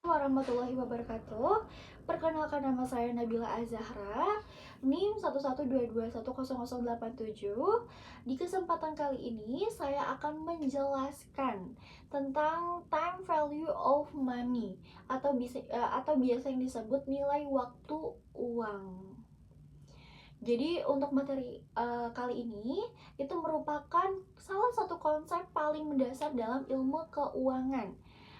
Warahmatullahi wabarakatuh. Perkenalkan, nama saya Nabila Azahra, NIM 112210087. Di kesempatan kali ini saya akan menjelaskan tentang time value of money atau biasa yang disebut nilai waktu uang. Jadi untuk materi kali ini itu merupakan salah satu konsep paling mendasar dalam ilmu keuangan.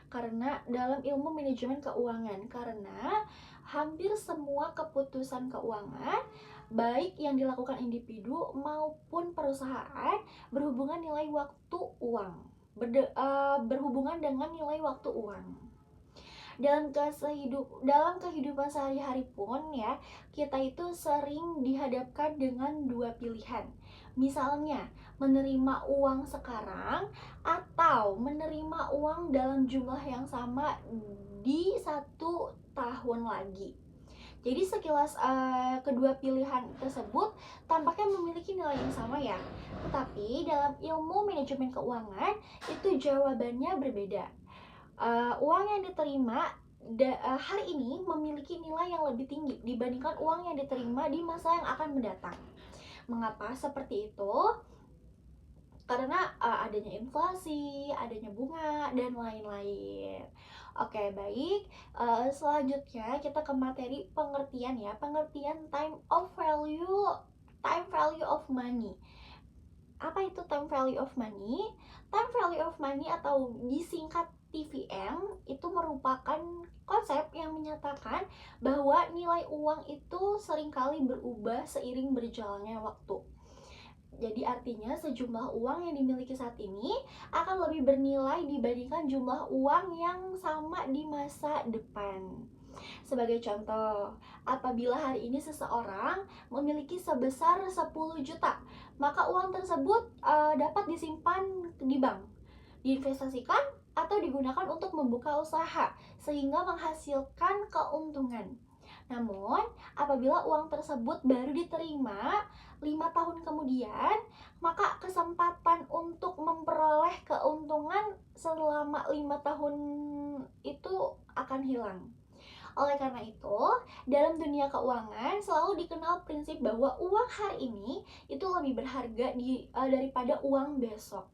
Karena dalam ilmu manajemen keuangan, karena hampir semua keputusan keuangan baik yang dilakukan individu maupun perusahaan berhubungan nilai waktu uang. Berhubungan dengan nilai waktu uang. Dalam kehidupan sehari-hari pun ya, kita itu sering dihadapkan dengan dua pilihan. Misalnya, menerima uang sekarang atau menerima uang dalam jumlah yang sama di 1 tahun lagi. Jadi sekilas kedua pilihan tersebut tampaknya memiliki nilai yang sama ya. Tetapi dalam ilmu manajemen keuangan itu jawabannya berbeda. Uang yang diterima hari ini memiliki nilai yang lebih tinggi dibandingkan uang yang diterima di masa yang akan mendatang. Mengapa seperti itu? Karena adanya inflasi, adanya bunga, dan lain-lain. Oke, baik. Selanjutnya kita ke materi pengertian ya. Pengertian time value of money. Apa itu time value of money? Time value of money atau disingkat TVM itu merupakan konsep yang menyatakan bahwa nilai uang itu seringkali berubah seiring berjalannya waktu. Jadi artinya sejumlah uang yang dimiliki saat ini akan lebih bernilai dibandingkan jumlah uang yang sama di masa depan. Sebagai contoh, apabila hari ini seseorang memiliki sebesar 10 juta, maka uang tersebut dapat disimpan di bank, diinvestasikan atau digunakan untuk membuka usaha sehingga menghasilkan keuntungan. Namun, apabila uang tersebut baru diterima 5 tahun kemudian, maka kesempatan untuk memperoleh keuntungan selama 5 tahun itu akan hilang. Oleh karena itu, dalam dunia keuangan selalu dikenal prinsip bahwa uang hari ini itu lebih berharga daripada uang besok.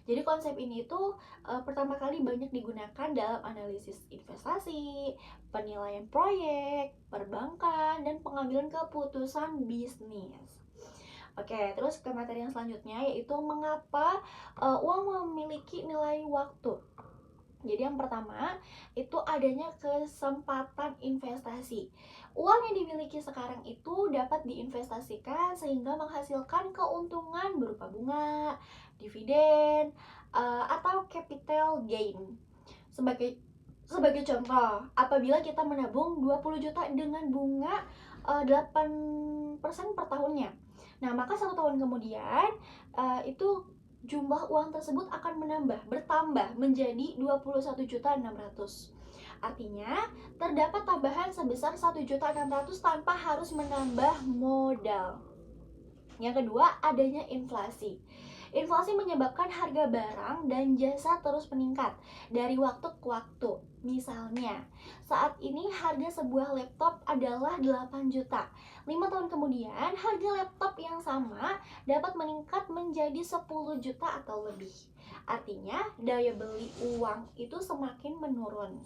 Jadi konsep ini itu pertama kali banyak digunakan dalam analisis investasi, penilaian proyek, perbankan, dan pengambilan keputusan bisnis. Oke, terus ke materi yang selanjutnya yaitu mengapa uang memiliki nilai waktu. Jadi yang pertama itu adanya kesempatan investasi. Uang yang dimiliki sekarang itu dapat diinvestasikan sehingga menghasilkan keuntungan berupa bunga, dividen, atau capital gain. Sebagai contoh, apabila kita menabung 20 juta dengan bunga 8% per tahunnya. Nah, maka 1 tahun kemudian itu jumlah uang tersebut akan bertambah menjadi 21.600.000. Artinya, terdapat tambahan sebesar 1.600.000 tanpa harus menambah modal. Yang kedua, adanya inflasi. Inflasi menyebabkan harga barang dan jasa terus meningkat dari waktu ke waktu. Misalnya, saat ini harga sebuah laptop adalah 8 juta. 5 tahun kemudian, harga laptop yang sama dapat meningkat menjadi 10 juta atau lebih. Artinya, daya beli uang itu semakin menurun.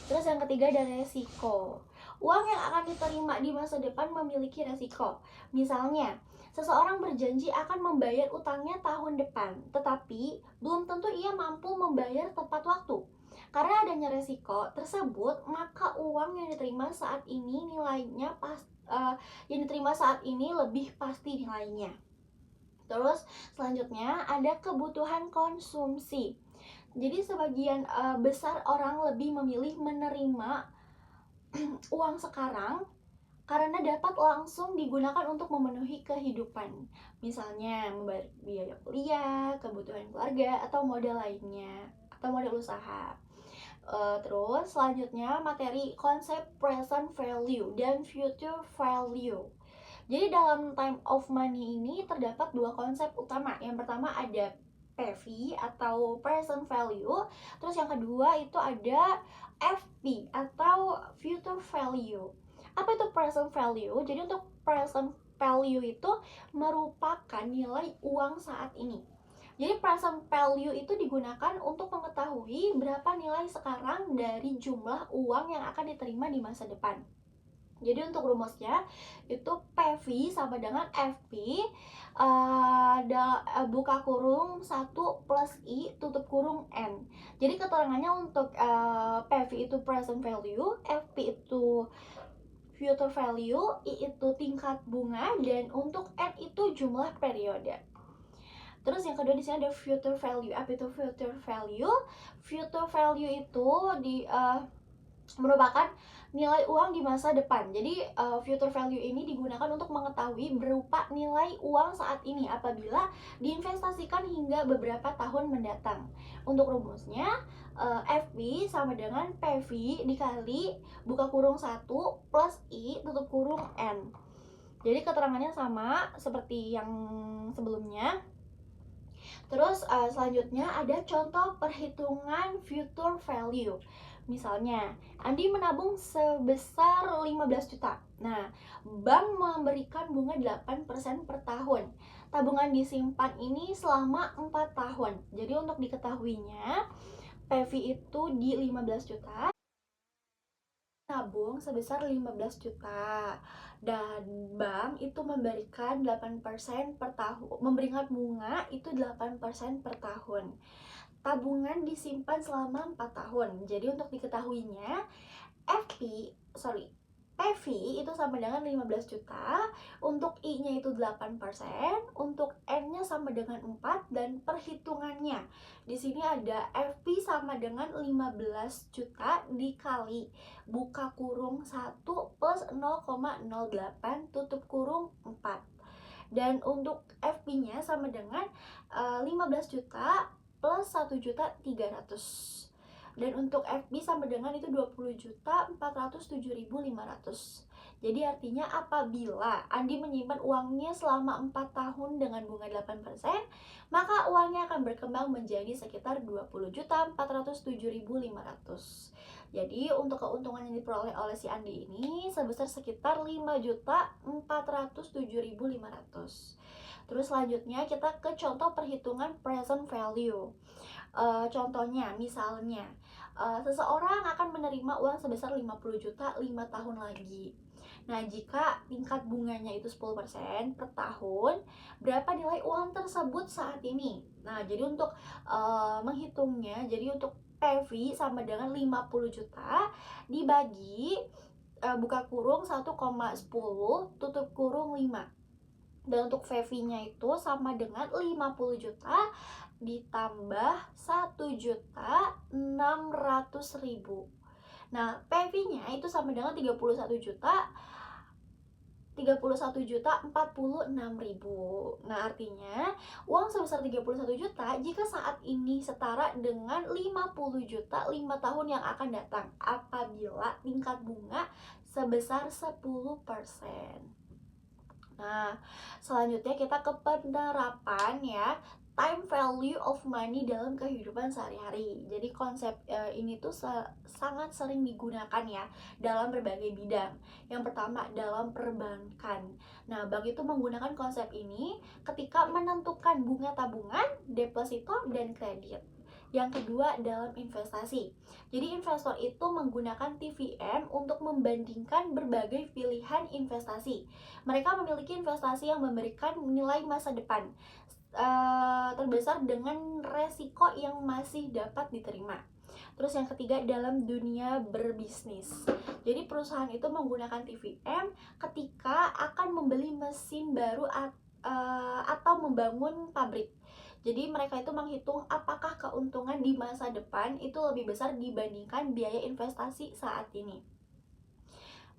Terus yang ketiga ada resiko. Uang yang akan diterima di masa depan memiliki resiko. Misalnya, seseorang berjanji akan membayar utangnya tahun depan, tetapi belum tentu ia mampu membayar tepat waktu. Karena adanya resiko tersebut, maka uang yang diterima saat ini lebih pasti nilainya. Terus selanjutnya ada kebutuhan konsumsi. Jadi sebagian besar orang lebih memilih menerima uang sekarang karena dapat langsung digunakan untuk memenuhi kehidupan. Misalnya membayar biaya kuliah, kebutuhan keluarga, atau modal lainnya, atau modal usaha. Terus selanjutnya materi konsep present value dan future value. Jadi dalam time of money ini terdapat dua konsep utama. Yang pertama ada PV atau present value. Terus yang kedua itu ada FP atau future value. Apa itu present value? Jadi untuk present value itu merupakan nilai uang saat ini. Jadi present value itu digunakan untuk mengetahui berapa nilai sekarang dari jumlah uang yang akan diterima di masa depan. Jadi untuk rumusnya itu PV sama dengan FP buka kurung 1 plus I tutup kurung N. Jadi keterangannya untuk PV itu present value, FP itu future value, I itu tingkat bunga, dan untuk N itu jumlah periode. Terus yang kedua di sini ada future value. Apa itu future value? Future value itu merupakan nilai uang di masa depan. Jadi future value ini digunakan untuk mengetahui berupa nilai uang saat ini apabila diinvestasikan hingga beberapa tahun mendatang. Untuk rumusnya FP sama dengan PV dikali buka kurung 1 plus I tutup kurung N. Jadi keterangannya sama seperti yang sebelumnya. Terus selanjutnya ada contoh perhitungan future value. Misalnya, Andi menabung sebesar 15 juta. Nah, bank memberikan bunga 8% per tahun. Tabungan disimpan ini selama 4 tahun. Jadi untuk diketahuinya, PV itu di 15 juta, nabung sebesar 15 juta. Dan bank itu memberikan 8% per tahun, memberikan bunga itu 8% per tahun. Tabungan disimpan selama 4 tahun. Jadi untuk diketahuinya, PV itu sama dengan 15 juta, untuk I-nya itu 8%, untuk N-nya sama dengan 4, dan perhitungannya di sini ada FP sama dengan 15 juta dikali buka kurung 1 plus 0,08 tutup kurung 4. Dan untuk FP-nya sama dengan 15 juta plus 1.300.000. Dan untuk FB sama dengan itu 20.407.500. Jadi artinya apabila Andi menyimpan uangnya selama 4 tahun dengan bunga 8%, maka uangnya akan berkembang menjadi sekitar 20.407.500. Jadi untuk keuntungan yang diperoleh oleh si Andi ini sebesar sekitar 5.407.500. Terus selanjutnya kita ke contoh perhitungan present value. Contohnya misalnya seseorang akan menerima uang sebesar 50 juta 5 tahun lagi. Nah, jika tingkat bunganya itu 10% per tahun, berapa nilai uang tersebut saat ini? Nah, jadi untuk menghitungnya, jadi untuk PV sama dengan 50 juta dibagi buka kurung 1,10 tutup kurung 5. Dan untuk VV-nya itu sama dengan 50 juta ditambah 1.600.000. Nah, PV-nya itu sama dengan 31 juta 46.000. Nah, artinya uang sebesar 31 juta jika saat ini setara dengan 50 juta 5 tahun yang akan datang apabila tingkat bunga sebesar 10%. Nah, selanjutnya kita ke penerapan ya, time value of money dalam kehidupan sehari-hari. Jadi konsep ini tuh sangat sering digunakan ya dalam berbagai bidang. Yang pertama dalam perbankan. Nah, bank itu menggunakan konsep ini ketika menentukan bunga tabungan, deposito, dan kredit. Yang kedua dalam investasi. Jadi investor itu menggunakan TVM untuk membandingkan berbagai pilihan investasi. Mereka memiliki investasi yang memberikan nilai masa depan terbesar dengan resiko yang masih dapat diterima. Terus yang ketiga dalam dunia berbisnis. Jadi perusahaan itu menggunakan TVM ketika akan membeli mesin baru atau membangun pabrik. Jadi mereka itu menghitung apakah keuntungan di masa depan itu lebih besar dibandingkan biaya investasi saat ini.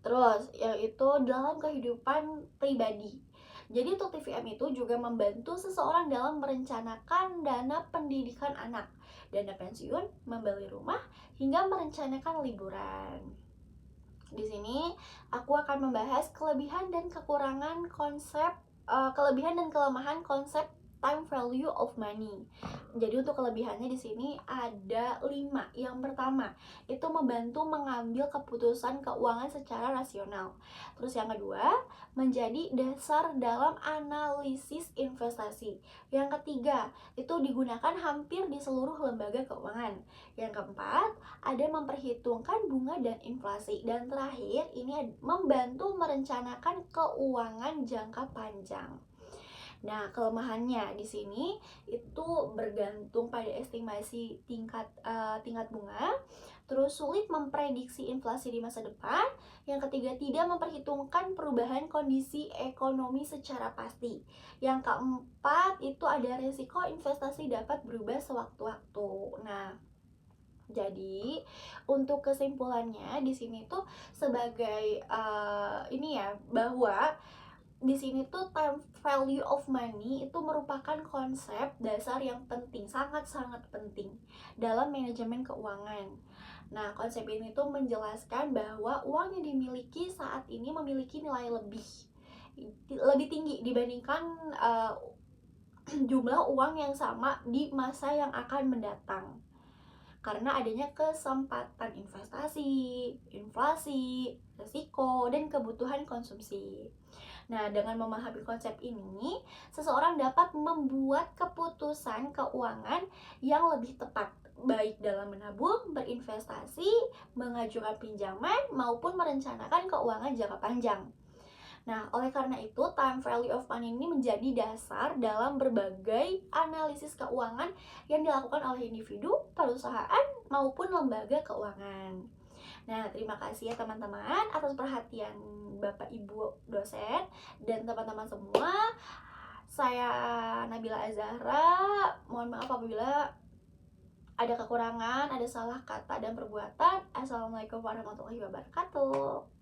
Terus yaitu dalam kehidupan pribadi. Jadi untuk TVM itu juga membantu seseorang dalam merencanakan dana pendidikan anak, dana pensiun, membeli rumah, hingga merencanakan liburan. Di sini aku akan membahas kelebihan dan kekurangan konsep kelebihan dan kelemahan konsep time value of money. Jadi untuk kelebihannya di sini ada 5. Yang pertama, itu membantu mengambil keputusan keuangan secara rasional. Terus yang kedua, menjadi dasar dalam analisis investasi. Yang ketiga, itu digunakan hampir di seluruh lembaga keuangan. Yang keempat, ada memperhitungkan bunga dan inflasi. Dan terakhir, ini membantu merencanakan keuangan jangka panjang. Nah, kelemahannya di sini itu bergantung pada estimasi tingkat bunga, terus sulit memprediksi inflasi di masa depan. Yang ketiga, tidak memperhitungkan perubahan kondisi ekonomi secara pasti. Yang keempat, itu ada resiko investasi dapat berubah sewaktu-waktu. Nah, jadi untuk kesimpulannya di sini tuh sebagai ini ya, bahwa di sini tuh time value of money itu merupakan konsep dasar yang penting, sangat-sangat penting dalam manajemen keuangan. Nah, konsep ini tuh menjelaskan bahwa uang yang dimiliki saat ini memiliki nilai lebih tinggi dibandingkan jumlah uang yang sama di masa yang akan mendatang, karena adanya kesempatan investasi, inflasi, risiko, dan kebutuhan konsumsi. Nah, dengan memahami konsep ini, seseorang dapat membuat keputusan keuangan yang lebih tepat, baik dalam menabung, berinvestasi, mengajukan pinjaman, maupun merencanakan keuangan jangka panjang. Nah, oleh karena itu, time value of money ini menjadi dasar dalam berbagai analisis keuangan yang dilakukan oleh individu, perusahaan, maupun lembaga keuangan. Nah, terima kasih ya teman-teman atas perhatian Bapak Ibu dosen dan teman-teman semua. Saya Nabila Azahra. Mohon maaf apabila ada kekurangan, ada salah kata dan perbuatan. Assalamualaikum warahmatullahi wabarakatuh.